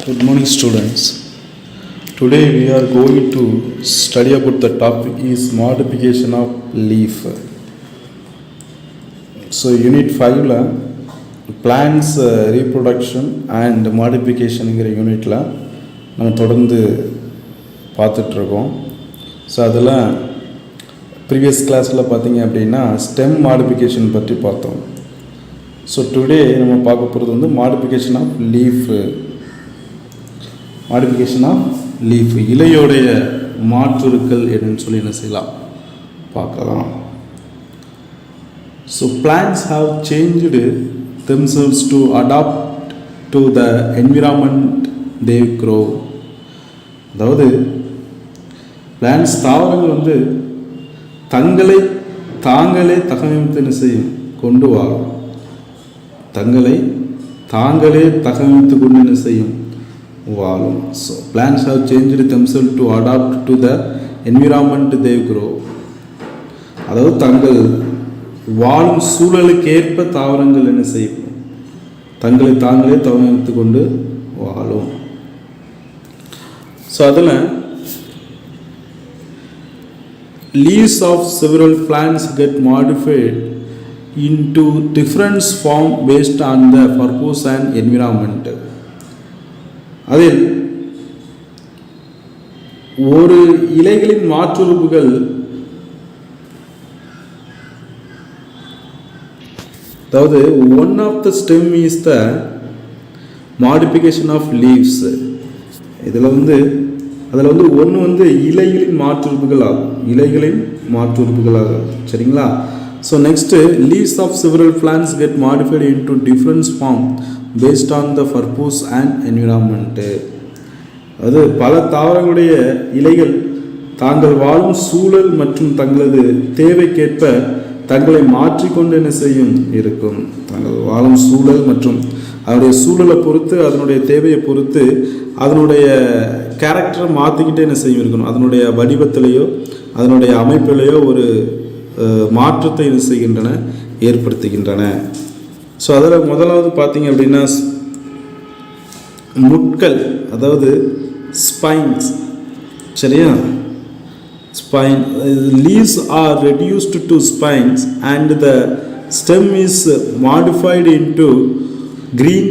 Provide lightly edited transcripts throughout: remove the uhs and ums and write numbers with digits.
Good morning, students. Today we are going to study about the topic is modification of leaf. So unit 5 la plants reproduction and modification ங்கிற யூனிட்ல நம்ம தொடர்ந்து பார்த்துட்டு இருக்கோம். So அதில் previous கிளாஸில் பார்த்தீங்க அப்படின்னா ஸ்டெம் மாடிஃபிகேஷன் பற்றி பார்த்தோம். ஸோ டுடே நம்ம பார்க்க போகிறது வந்து மாடிஃபிகேஷன் ஆஃப் லீஃப் இலையோடைய மாற்றுருக்கள் என்னன்னு சொல்லி என்ன செய்யலாம் பார்க்கலாம். So plants have changed themselves to adapt to the environment they grow. அதாவது பிளான்ட்ஸ் தாவரங்கள் வந்து தங்களை தாங்களே தகவமைத்து என்ன செய்யும் கொண்டு வாழும். தங்களை தாங்களே தகவமைத்து கொண்டு என்ன செய்யும் வாழும். So plants how changed themselves to adapt to the environment they grow. அதாவது தங்கள் வாழும் சூழலுக்கு ஏற்ப தாவரங்கள் என்ன செய்யும் தங்களை தாங்களே தகவமைத்து கொண்டு வாழும். ஸோ அதில் leaves of several plants get modified into different form based on the purpose and environment. அதில் ஒரு இலைகளின் மாற்றுருவுகள் அதாவது one of the stem is the modification of leaves. இதில் வந்து அதில் வந்து ஒன்று வந்து இலைகளின் மாற்றுருவுகள் ஆகும். சரிங்களா? So next leaves of several plants get modified into different form based on the purpose and environment. அது பல தாவரங்களுடைய இலைகள் தாங்கள் வாழும் சூழல் மற்றும் தங்களது தேவைக்கேற்ப தங்களை மாற்றிக்கொண்டு என்ன செய்யும் இருக்கும். தங்கள் வாழும் சூழல் மற்றும் அதனுடைய சூழலை பொறுத்து அதனுடைய தேவையை பொறுத்து அதனுடைய கேரக்டரை மாற்றிக்கிட்டே என்ன செய்யும் இருக்கணும். அதனுடைய வடிவத்திலேயோ அதனுடைய அமைப்பிலேயோ ஒரு மாற்றத்தை என்ன செய்கின்றன ஏற்படுத்துகின்றன. ஸோ அதில் முதலாவது பார்த்தீங்க அப்படின்னா முட்கள், அதாவது ஸ்பைன்ஸ். சரியா? spine leaves are reduced to spines and the stem is modified into green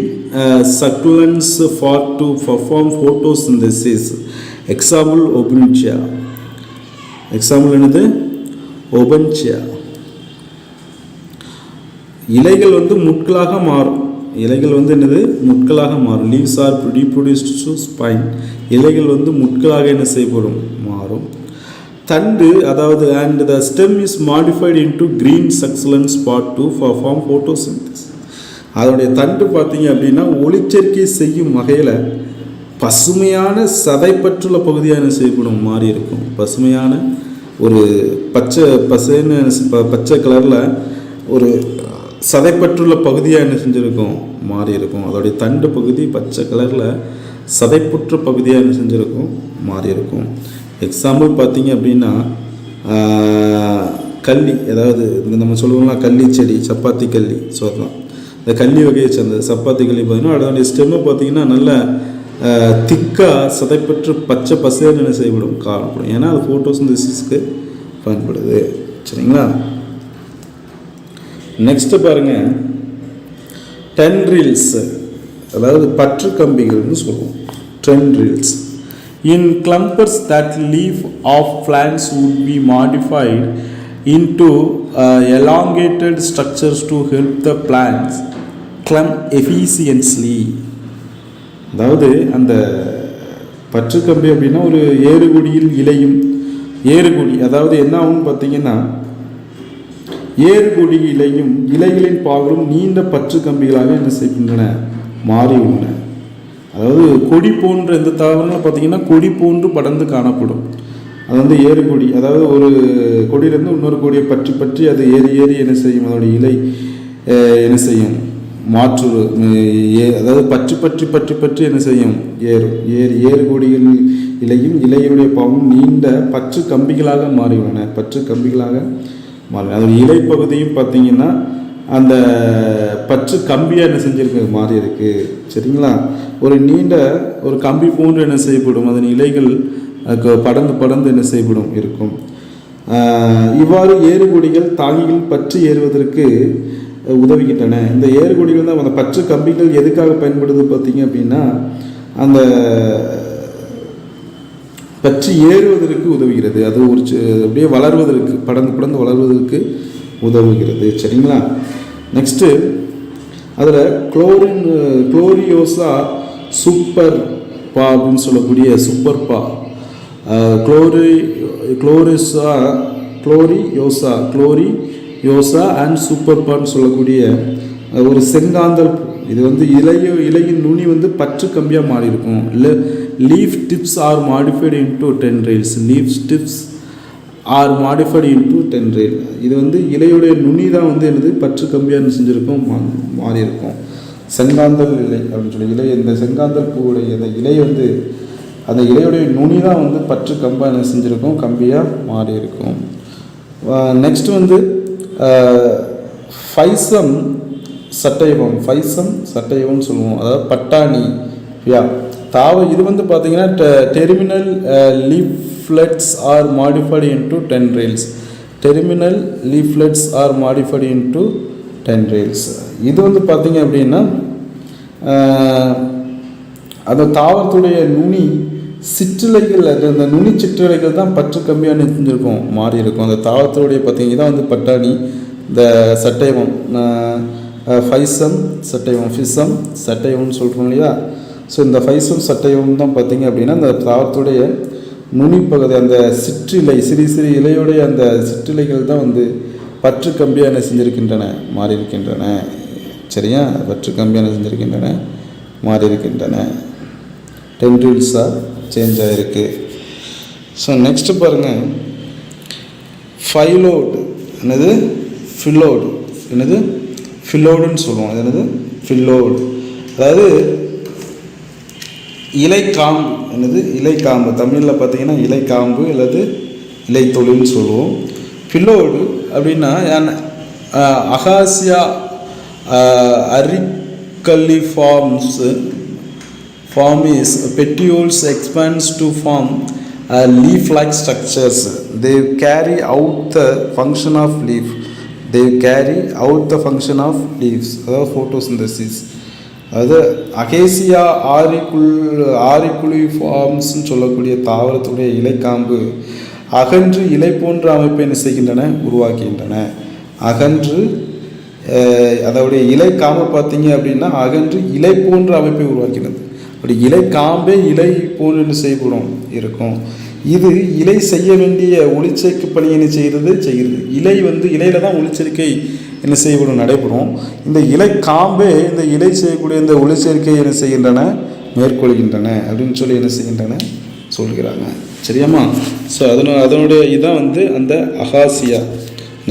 succulents for to perform photosynthesis. Example Opuntia. Example என்னது? Opuntia. இலைகள் வந்து முட்களாக மாறும். இலைகள் வந்து என்னது? முட்களாக மாறும். Leaves are reproduced to spine. இலைகள் வந்து முட்களாக என்ன செய்யப்படும்? மாறும். தண்டு, அதாவது and the stem is modified into green succulent spot to perform photosynthesis. அதோடைய தண்டு பார்த்தீங்க அப்படின்னா ஒளிச்சேர்க்கை செய்யும் வகையில் பசுமையான சதைப்பற்றுள்ள பகுதியாக என்ன செய்யப்படும் மாறி இருக்கும். பசுமையான ஒரு பச்சை கலரில் ஒரு சதைப்பற்றுள்ள பகுதியாக என்ன செஞ்சுருக்கும் மாறி இருக்கும். அதோடைய தண்டு பகுதி பச்சை கலரில் சதைப்புற்ற பகுதியாக என்ன செஞ்சுருக்கும் மாறி இருக்கும். எக்ஸாம்பிள் பார்த்தீங்க அப்படின்னா கள்ளி, அதாவது நம்ம சொல்லுவோம்னா கள்ளி செடி, சப்பாத்தி கள்ளி. ஸோ அதுதான் இந்த கள்ளி வகையை சேர்ந்தது சப்பாத்தி கள்ளி. பார்த்தீங்கன்னா அதனுடைய ஸ்டெம்மை பார்த்தீங்கன்னா நல்ல திக்காக சதைப்பற்று பச்சை பசேன்னு என்ன செய்யப்படும் காணப்படும். ஏன்னா அது ஃபோட்டோசிந்தசிஸ்க்கு பயன்படுது. சரிங்களா? நெக்ஸ்ட்டு பாருங்கள் டென்ட்ரில்ஸ், அதாவது பற்று கம்பிகள்னு சொல்லுவோம். Tendrils in clumpers that leaf of plants would be modified into elongated structures to help the plants clump efficiently. அதாவது அந்த பற்றுக்கம்பி அப்படின்னா ஒரு ஏறுகுடியில் இலையும் ஏறுகுடி, அதாவது என்ன ஆகும்னு பார்த்தீங்கன்னா ஏறுகுடி இலையும் இலைகளின் பாகலும் நீண்ட பற்று கம்பிகளாக என்ன செய்கின்றன மாறி உள்ளன. அதாவது கொடி போன்ற இந்த தாவரங்கள் பார்த்தீங்கன்னா கொடி போன்று படர்ந்து காணப்படும். அது வந்து ஏறுகொடி, அதாவது ஒரு கொடியிலேருந்து இன்னொரு கொடியை பற்றி அது ஏறி என்ன செய்யும் அதோடைய இலை என்ன செய்யும் அதாவது பற்றி என்ன செய்யும் ஏறுகொடிகள் இலையும் இலையுடைய பாவம் நீண்ட பற்று கம்பிகளாக மாறியுள்ளன. அதோடைய இலை பகுதியும் பார்த்தீங்கன்னா அந்த பற்று கம்பியாக என்ன செஞ்சுருக்கு மாறி இருக்கு. சரிங்களா? ஒரு நீண்ட ஒரு கம்பி போன்று என்ன செய்யப்படும், அதன் இலைகள் படர்ந்து படர்ந்து என்ன செய்யப்படும் இருக்கும். இவ்வாறு ஏறுகொடிகள் தாங்கிகள் பற்று ஏறுவதற்கு உதவுகின்றன. இந்த ஏறுகொடிகள் தான் அந்த பற்று கம்பிகள் எதுக்காக பயன்படுது பார்த்தீங்க அப்படின்னா, அந்த பற்றி ஏறுவதற்கு உதவுகிறது. அது ஒரு அப்படியே வளர்வதற்கு படர்ந்து படர்ந்து வளர்வதற்கு உதவுகிறது. சரிங்களா? நெக்ஸ்ட்டு அதில் குளோரியோசா சூப்பர் பா அப்படின்னு சொல்லக்கூடிய சூப்பர் பா, குளோரியோசா அண்ட் சூப்பர் பான்னு சொல்லக்கூடிய ஒரு செங்காந்தல். இது இலையின் நுனி பற்று கம்பியாக மாறி இருக்கும். இல்லை leaf tips are modified into tendrils. Leaf tips are modified into tendril. இது இலையுடைய நுனி தான் என்னது பற்று கம்பியாக செஞ்சுருக்கும், மாறி இருக்கும். செங்காந்தல் இலை அப்படின்னு சொல்லி இலை, இந்த செங்காந்தல் பூவுடைய அந்த இலை அந்த இலையுடைய நுனி தான் பற்று கம்பாக என்ன செஞ்சுருக்கும், கம்பியாக மாறி இருக்கும். நெக்ஸ்ட் ஃபைசம் சட்டைவம்னு சொல்லுவோம். அதாவது பட்டாணி இது பார்த்தீங்கன்னா terminal leaflets are modified into tendrils. Terminal leaflets are modified into tendrils. இது பார்த்தீங்க அப்படின்னா அந்த தாவரத்துடைய நுனி சிற்றிலைகள், அந்த நுனி சிற்றிலைகள் தான் பற்று கம்பியாக நிறுத்திருக்கும், மாறி இருக்கும். அந்த தாவரத்துடைய பார்த்தீங்கன்னா இதான் பட்டாணி. இந்த சட்டைவம் ஃபைசம் சட்டைவம்னு சொல்கிறோம் இல்லையா? ஸோ இந்த ஃபைசம் சட்டைவம் தான் பார்த்தீங்க அப்படின்னா அந்த தாவரத்துடைய நுனிப்பகுதி, அந்த சிற்றிலை, சிறு இலையுடைய அந்த சிற்றிலைகள் தான் பற்று கம்பியாக என்ன செஞ்சிருக்கின்றன, மாறி இருக்கின்றன. சரியா? பற்று கம்பியாக என்ன செஞ்சிருக்கின்றன, மாறி இருக்கின்றன. டென்ட்ரில்ஸாக சேஞ்ச் ஆகிருக்கு. ஸோ நெக்ஸ்ட்டு பாருங்கள், ஃபைலோடு என்னது, ஃபில்லோடு என்னது, ஃபில்லோடுன்னு சொல்லுவோம். அது என்னது, ஃபில்லோடு. அதாவது இலைக்காம்பு என்னது, இலைக்காம்பு. தமிழில் பார்த்தீங்கன்னா இலைக்காம்பு அல்லது இலைத்தொழில்னு சொல்லுவோம். ஃபில்லோடு அப்படின்னா acacia அரிக்கலிஃபார்ம்ஸ் form is petioles expands to form leaf-like structures. They carry out the function of leaf. அதாவது photosynthesis. அது அகேசியா ஆரிக்குலிஃபார்ம்ஸ்ன்னு சொல்லக்கூடிய தாவரத்துடைய இலைக்காம்பு அகன்று இலை போன்ற அமைப்பை என்ன செய்கின்றன, உருவாக்குகின்றன. அகன்று அதோடைய இலைக்காம்பு பார்த்தீங்க அப்படின்னா அகன்று இலை போன்ற அமைப்பை உருவாக்கினது. அப்படி இலைக்காம்பே இலை போன்று செய்யப்படும் இருக்கும். இது இலை செய்ய வேண்டிய ஒளிச்சேர்க்கை பணி என்ன செய்கிறது. இலை இலையில தான் ஒளிச்சேர்க்கை என்ன செய்யப்படும், நடைபெறும். இந்த இலைக்காம்பே இந்த இலை செய்யக்கூடிய இந்த ஒளிச்சேர்க்கை என்ன செய்கின்றன, மேற்கொள்கின்றன அப்படின்னு சொல்லி என்ன செய்கின்றன சொல்கிறாங்க. சரியாம்மா? ஸோ அதனுடைய இதான் அந்த அகாசியா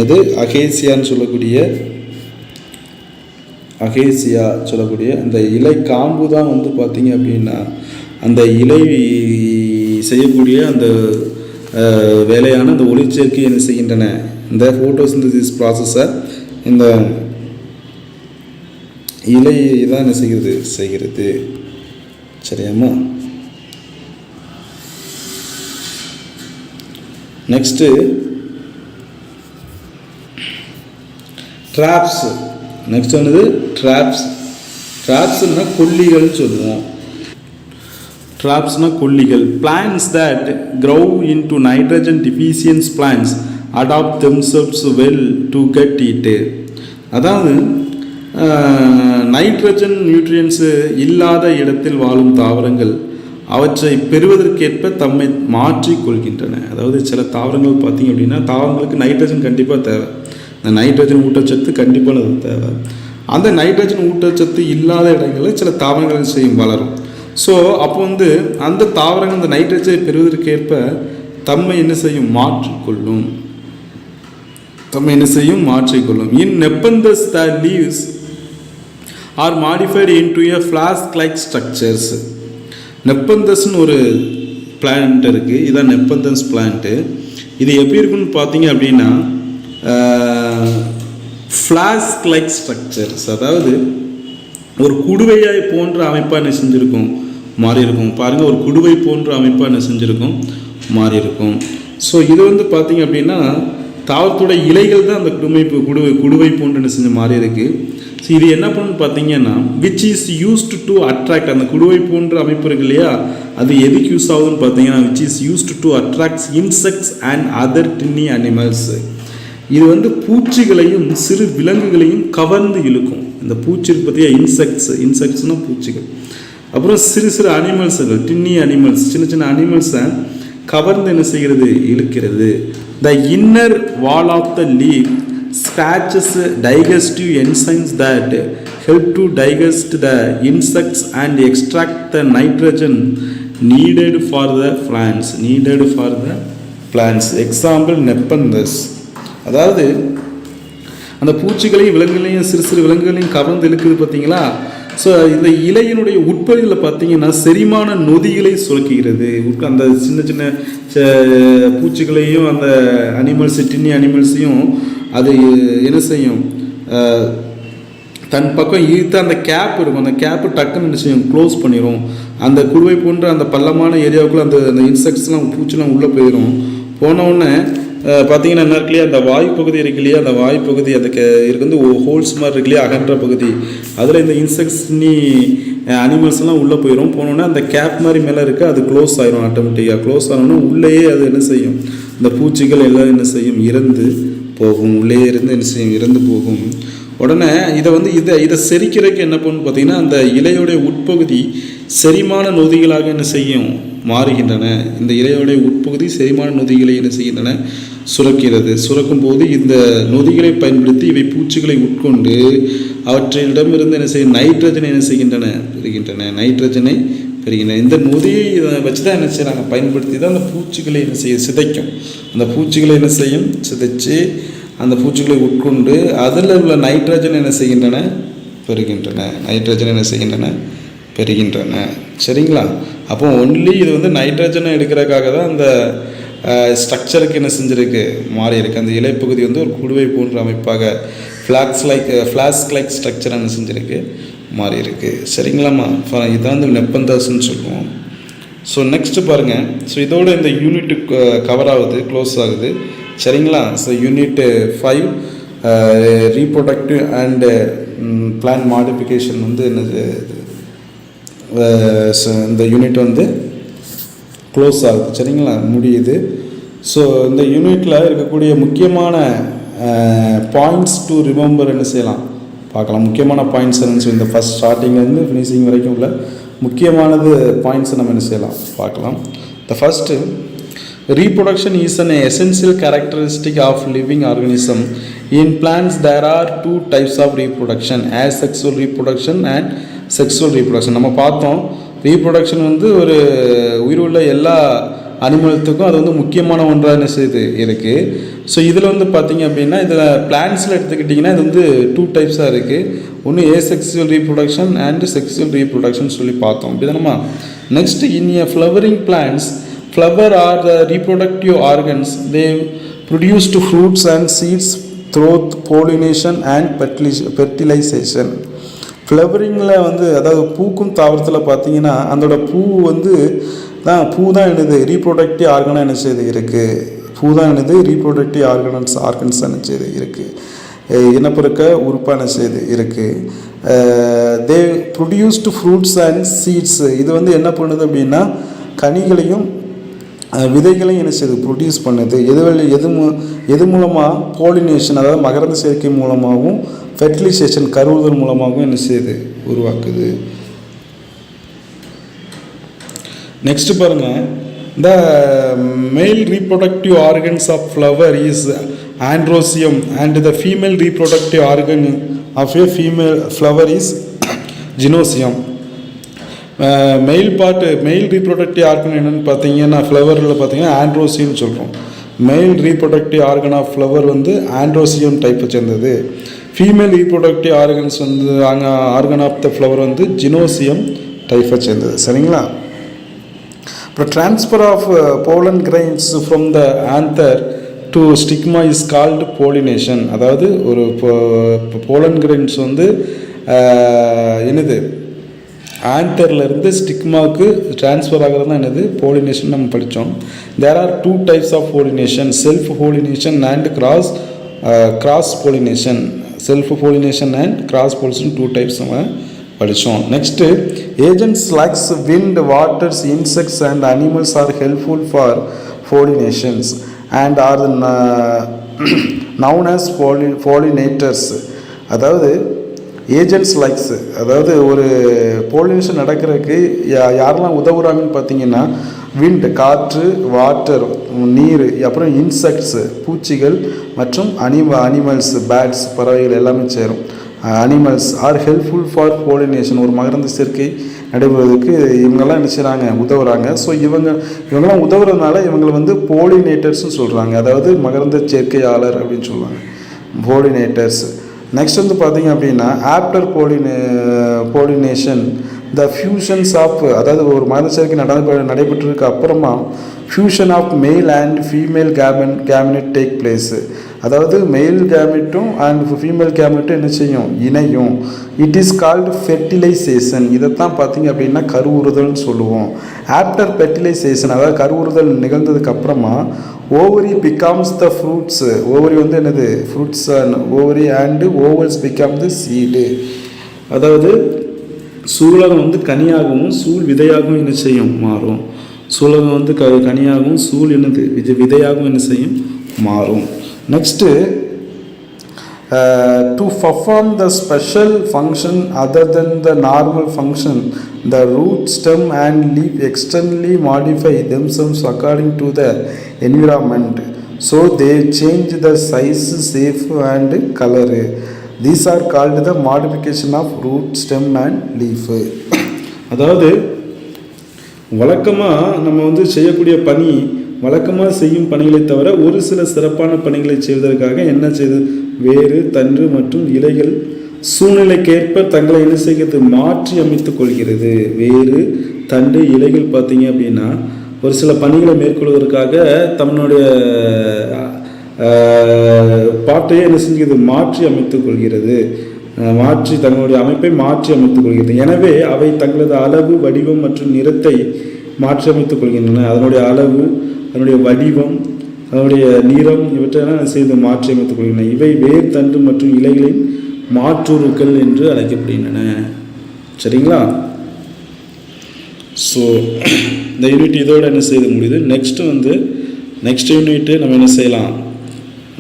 இது அகேசியான்னு சொல்லக்கூடிய அந்த இலை காம்பு தான் பார்த்தீங்க அப்படின்னா அந்த இலை செய்யக்கூடிய அந்த வேலையான அந்த ஒளிச்சேர்க்கை என்ன செய்கின்றன, இந்த ஃபோட்டோசிந்தசிஸ் ப்ராசஸை இந்த இலை தான் என்ன செய்கிறது. சரியாம்மா? Next traps. நெக்ஸ்ட் ட்ராப்ஸ்னா கொல்லிகள்னு சொல்லுவோம். ட்ராப்ஸ்னால் கொல்லிகள். Plants that grow into nitrogen deficient plants adopt themselves well to get it. அதாவது நைட்ரஜன் நியூட்ரியன்ஸு இல்லாத இடத்தில் வாழும் தாவரங்கள் அவற்றை பெறுவதற்கேற்ப தம்மை மாற்றிக்கொள்கின்றன. அதாவது சில தாவரங்கள் பார்த்திங்க அப்படின்னா தாவரங்களுக்கு நைட்ரஜன் கண்டிப்பாக தேவை. இந்த நைட்ரஜன் ஊட்டச்சத்து கண்டிப்பாக தேவை. அந்த நைட்ரஜன் ஊட்டச்சத்து இல்லாத இடங்களில் சில தாவரங்கள் செய்யும் வளரும். ஸோ அப்போ அந்த தாவரங்கள் இந்த நைட்ரஜனை பெறுவதற்கேற்ப தம்மை என்ன செய்யும், மாற்றிக்கொள்ளும். In Nepenthes, the leaves are modified into a flask-like structures. நெப்பந்தஸ்ன்னு ஒரு பிளான்ட் இருக்குது. இதுதான் நெப்பந்தஸ் பிளான்ட்டு. இது எப்படி இருக்குன்னு பார்த்தீங்க அப்படின்னா ஃப்ளாஸ்க் லைக் ஸ்ட்ரக்சர்ஸ், அதாவது ஒரு குடுவையாய் போன்ற அமைப்பாக என்ன செஞ்சுருக்கும், மாறி இருக்கும். பாருங்கள், ஒரு குடுவை போன்ற அமைப்பாக என்ன செஞ்சுருக்கும், மாறி இருக்கும். ஸோ இது வந்து பார்த்திங்க அப்படின்னா தாவரத்தோட இலைகள் தான் அந்த குடுவை போன்று என்ன செஞ்சு மாறி இருக்கு. ஸோ இது என்ன பண்ணுன்னு பார்த்தீங்கன்னா which is used to attract, அந்த குடுவை போன்ற அமைப்பு இருக்கு இல்லையா, அது எதுக்கு யூஸ் ஆகுதுன்னு பார்த்தீங்கன்னா which is used to attracts insects and other டின்னி animals. இது வந்து பூச்சிகளையும் சிறு விலங்குகளையும் கவர்ந்து இழுக்கும். இந்த பூச்சி பார்த்தியா, இன்செக்ட்ஸ்னால் பூச்சிகள், அப்புறம் சிறு சிறு அனிமல்ஸுகள், டின்னி அனிமல்ஸ், சின்ன சின்ன அனிமல்ஸை கவர்ந்து என்ன செய்கிறது, இழுக்கிறது. The inner wall of the leaf scratches digestive enzymes that help to digest the insects and extract the nitrogen needed for the plants. Example, nepenthes. அதாவது அந்த பூச்சிகளையும் விலங்குகளையும் சிறு சிறு விலங்குகளையும் கவர்ந்து இழுக்குது பார்த்தீங்களா. ஸோ இந்த இலையினுடைய உட்பகுதியில் பார்த்தீங்கன்னா செரிமான நொதிகளை சுரக்குகிறது. அந்த சின்ன சின்ன பூச்சிகளையும் அந்த அனிமல்ஸ், டின்னி அனிமல்ஸையும் அது என்ன செய்யும், தன் பக்கம் இழுத்து அந்த கேப் இருக்கும், அந்த கேப்பு டக்குன்னு என்ன செய்யும், க்ளோஸ் பண்ணிடும். அந்த குடுவை போன்ற அந்த பள்ளமான ஏரியாவுக்குள்ளே அந்த இன்செக்ட்ஸ்லாம் பூச்சிலாம் உள்ளே போயிடும். போனவுடனே பார்த்தீங்கன்னா என்ன இருக்கு இல்லையா, அந்த வாயு பகுதி இருக்கு இல்லையா, அந்த வாயு பகுதி அதுக்கு இருக்கு வந்து ஹோல்ஸ் மாதிரி இருக்கு இல்லையா, அகன்ற பகுதி, அதில் இந்த இன்செக்ட்ஸ் அனிமல்ஸ்லாம் உள்ளே போயிடும். போனோன்னே அந்த கேப் மாதிரி மேலே இருக்குது, அது க்ளோஸ் ஆகிடும். ஆட்டோமேட்டிக்காக க்ளோஸ் ஆனோன்னா உள்ளேயே அது என்ன செய்யும், இந்த பூச்சிகள் எல்லாம் என்ன செய்யும், இறந்து போகும். உள்ளே இருந்து என்ன செய்யும், இறந்து போகும். உடனே இதை செரிக்கிறதுக்கு என்ன பண்ணுன்னு பார்த்தீங்கன்னா அந்த இலையோடைய உட்பகுதி செரிமான நொதிகளாக என்ன செய்யும், மாறுகின்றன. இந்த இலையோடைய உட்பகுதி செரிமான நொதிகளை என்ன செய்கின்றன, சுரக்கும் போது இந்த நொதிகளை பயன்படுத்தி இவை பூச்சிகளை உட்கொண்டு அவற்றிடமிருந்து என்ன செய்யும், நைட்ரஜனை என்ன செய்கின்றன, நைட்ரஜனை பெறுகின்றன. இந்த நொதியை வச்சு தான் என்ன செய்யறாங்க, பயன்படுத்தி தான் அந்த பூச்சிகளை என்ன செய்ய, சிதைக்கும். அந்த பூச்சிகளை என்ன செய்யும், சிதைச்சு அந்த பூச்சிகளை உட்கொண்டு அதில் உள்ள நைட்ரஜன் என்ன செய்கின்றன, பெறுகின்றன. சரிங்களா. அப்போ ஒன்லி இது வந்து நைட்ரஜனை எடுக்கிறதுக்காக தான் அந்த ஸ்ட்ரக்சருக்கு என்ன செஞ்சுருக்கு, மாறி இருக்குது. அந்த இலைப்பகுதி வந்து ஒரு குடுவை போன்ற அமைப்பாக ஃப்ளாஸ்க் லைக் ஸ்ட்ரக்சர் என்ன செஞ்சுருக்கு, மாறி இருக்குது. சரிங்களாம்மா. இதான் வந்து நெப்பந்தஸ்ன்னு சொல்லுவோம். ஸோ நெக்ஸ்ட்டு பாருங்கள். ஸோ இதோட இந்த யூனிட் கவர் ஆகுது, க்ளோஸ் ஆகுது. சரிங்களா. So unit 5 reproductive and plan modification வந்து என்னது, இந்த யூனிட் வந்து க்ளோஸ் ஆகுது. சரிங்களா, முடியுது. ஸோ இந்த யூனிட்டில் இருக்கக்கூடிய முக்கியமான பாயிண்ட்ஸ் டு ரிமெம்பர் என்ன செய்யலாம், பார்க்கலாம். முக்கியமான பாயிண்ட்ஸ் என்னன்னு சொல்லி இந்த ஃபஸ்ட் ஸ்டார்டிங்லேருந்து ஃபினிஷிங் வரைக்கும் உள்ள முக்கியமானது பாயிண்ட்ஸை நம்ம என்ன செய்யலாம், பார்க்கலாம். The first, reproduction is an essential characteristic of living organism. In plants there are 2 types of reproduction, asexual reproduction and sexual reproduction. நம்ம பார்த்தோம், ரீப்ரொடக்ஷன் வந்து ஒரு உயிருள்ள எல்லா அனிமல்த்துக்கும் அது வந்து முக்கியமான ஒன்றாக என்ன செய்யுது இருக்குது. ஸோ இதில் வந்து பார்த்திங்க அப்படின்னா இதில் பிளான்ட்ஸில் எடுத்துக்கிட்டிங்கன்னா இது வந்து 2 டைப்ஸாக இருக்குது. ஒன்று asexual reproduction and sexual reproduction சொல்லி பார்த்தோம். அப்படி தானம்மா. Next, in a flowering plants, flower are the reproductive organs. They produce fruits and seeds through pollination and fertilization. ஃப்ளவரிங்கில் வந்து அதாவது பூக்கும் தாவரத்தில் பார்த்தீங்கன்னா அதோட பூ தான் என்னது, ரீப்ரொடக்டிவ் ஆர்கனாக என்ன செய்து இருக்குது. பூ தான் என்னது, ரீப்ரொடக்டிவ் ஆர்கன்ஸ் என்ன செய்து இருக்குது, இனப்பெருக்க உறுப்பாக என்ன செய்து இருக்குது. தே ப்ரொடியூஸ்டு ஃப்ரூட்ஸ் அண்ட் சீட்ஸ். இது வந்து என்ன பண்ணுது அப்படின்னா கனிகளையும் விதைகளையும் என்ன செய்யுது, ப்ரொடியூஸ் பண்ணுது. எது மூலமாக, போலினேஷன் அதாவது மகரந்த சேர்க்கை மூலமாகவும், ஃபெர்டிலைசேஷன் கருவுதல் மூலமாகவும் என்ன செய்யுது, உருவாக்குது. நெக்ஸ்ட் பாருங்கள். The male reproductive organs of flower is androecium and the female reproductive organ of a female flower is gynoecium. Male reproductive organ என்னென்னு பார்த்தீங்கன்னா ஃப்ளவரில் பார்த்தீங்கன்னா ஆண்ட்ரோசியம்னு சொல்கிறோம். Male reproductive organ of flower வந்து ஆண்ட்ரோசியம் டைப்பை சேர்ந்தது. ஃபீமேல் ரீப்ரொடக்டிவ் ஆர்கன்ஸ் வந்து ஆர்கன் ஆஃப் த ஃப்ளவர் வந்து ஜினோசியம் டைப்பை சேர்ந்தது. சரிங்களா. அப்புறம் transfer of pollen grains from the anther to stigma is called pollination. அதாவது ஒரு போலன் கிரெயின்ஸ் வந்து என்னது ஆன்தர்லேருந்து ஸ்டிக்மாவுக்கு ட்ரான்ஸ்ஃபர் ஆகிறது தான் என்னது போலினேஷன் நம்ம படித்தோம். There are 2 types of pollination, self pollination and cross pollination. Self pollination and cross pollination 2 types நம்ம படித்தோம். Next agents likes wind, waters, insects and animals are helpful for pollinations and are known as pollinators. அதாவது agents likes, அதாவது ஒரு pollination நடக்கிறதுக்கு யாரெல்லாம் உதவுறாங்கன்னு பார்த்தீங்கன்னா wind காற்று, water நீர், அப்புறம் இன்செக்ட்ஸ் பூச்சிகள் மற்றும் அனிமல்ஸ் பேர்ட்ஸ் பறவைகள் எல்லாமே சேரும். Animals are helpful for pollination, ஒரு மகரந்த சேர்க்கை நடைபெறுவதற்கு இவங்கெல்லாம் என்ன செய்கிறாங்க, உதவுறாங்க. ஸோ இவங்கெல்லாம் உதவுறதுனால இவங்களை வந்து போலினேட்டர்ஸ்னு சொல்கிறாங்க, அதாவது மகரந்த சேர்க்கையாளர் அப்படின்னு சொல்லுவாங்க, போலினேட்டர்ஸ். நெக்ஸ்ட் வந்து பார்த்தீங்க அப்படின்னா after pollination the fusions of, அதாவது ஒரு மகரந்த சேர்க்கை நடைபெற்றதுக்கு அப்புறமா fusion of male and female gamete take place. அதாவது மெயில் கேமெட்டும் அண்ட் ஃபீமேல் கேமெட்டும் என்ன செய்யும், இணையும். It is called fertilisation. இதைத்தான் பார்த்தீங்க அப்படின்னா கருவுறுதல்னு சொல்லுவோம். ஆஃப்டர் ஃபெர்டிலைசேஷன், அதாவது கருவுறுதல் நிகழ்ந்ததுக்கு அப்புறமா ஓவரி பிகம்ஸ் த ஃப்ரூட்ஸ். ஓவரி வந்து என்னது fruits, ovary and ovals become the seed. அதாவது சூலகம் வந்து கனியாகவும் சூழ் விதையாகவும் என்ன செய்யும், மாறும். சூலகம் வந்து கனியாகவும் சூழ் என்னது விதையாகவும் என்ன செய்யும், மாறும். Next to perform the special function other than the normal function the root stem and leaf externally modify themselves according to the environment, so they change the size, shape and color. These are called the modification of root, stem and leaf. அதாவது வழக்கமாக நம்ம வந்து செய்யக்கூடிய பணி, வழக்கமாக செய்யும் பணிகளை தவிர ஒரு சில சிறப்பான பணிகளை செய்வதற்காக என்ன செய்து வேறு, தண்டு மற்றும் இலைகள் சூழ்நிலைக்கேற்ப தங்களை என்ன செய்கிறது, மாற்றி அமைத்து கொள்கிறது. வேறு, தண்டு, இலைகள் பார்த்தீங்க அப்படின்னா ஒரு சில பணிகளை மேற்கொள்வதற்காக தன்னுடைய பாட்டையே என்ன செஞ்சுக்கிறது, மாற்றி அமைத்துக் கொள்கிறது. தங்களுடைய அமைப்பை மாற்றி அமைத்துக் கொள்கிறது. எனவே அவை தங்களது அளவு, வடிவம் மற்றும் நிறத்தை மாற்றி அமைத்துக் கொள்கின்றன. அதனுடைய அளவு, அதனுடைய வடிவம், அதனுடைய நிறம் இவற்றையெல்லாம் செய்து மாற்றி அமைத்துக் கொள்கின்றன. இவை வேர், தண்டு மற்றும் இலைகளின் மாற்றுருக்கள் என்று அழைக்கப்படுகின்றன. சரிங்களா? ஸோ இந்த யூனிட் இதோடு என்ன செய்ய முடியுது. நெக்ஸ்ட் யூனிட்டு நம்ம என்ன செய்யலாம்,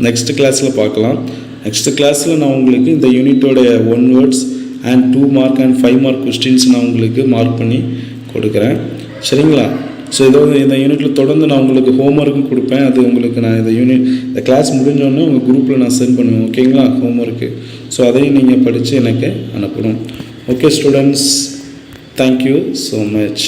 நெக்ஸ்ட் கிளாஸில் பார்க்கலாம். நெக்ஸ்ட் கிளாஸில் நான் உங்களுக்கு இந்த யூனிட்டோடைய 1 words and 2 mark and 5 mark questions நான் உங்களுக்கு மார்க் பண்ணி கொடுக்குறேன். சரிங்களா? ஸோ இந்த யூனிட்டில் தொடர்ந்து நான் உங்களுக்கு ஹோம்ஒர்க்கும் கொடுப்பேன். அது உங்களுக்கு நான் இந்த கிளாஸ் முடிஞ்சோடனே உங்கள் குரூப்பில் நான் சென்ட் பண்ணுவேன். ஓகேங்களா? ஹோம்ஒர்க்கு. ஸோ அதையும் நீங்கள் படித்து எனக்கு அனுப்பணும். Okay students, thank you so much.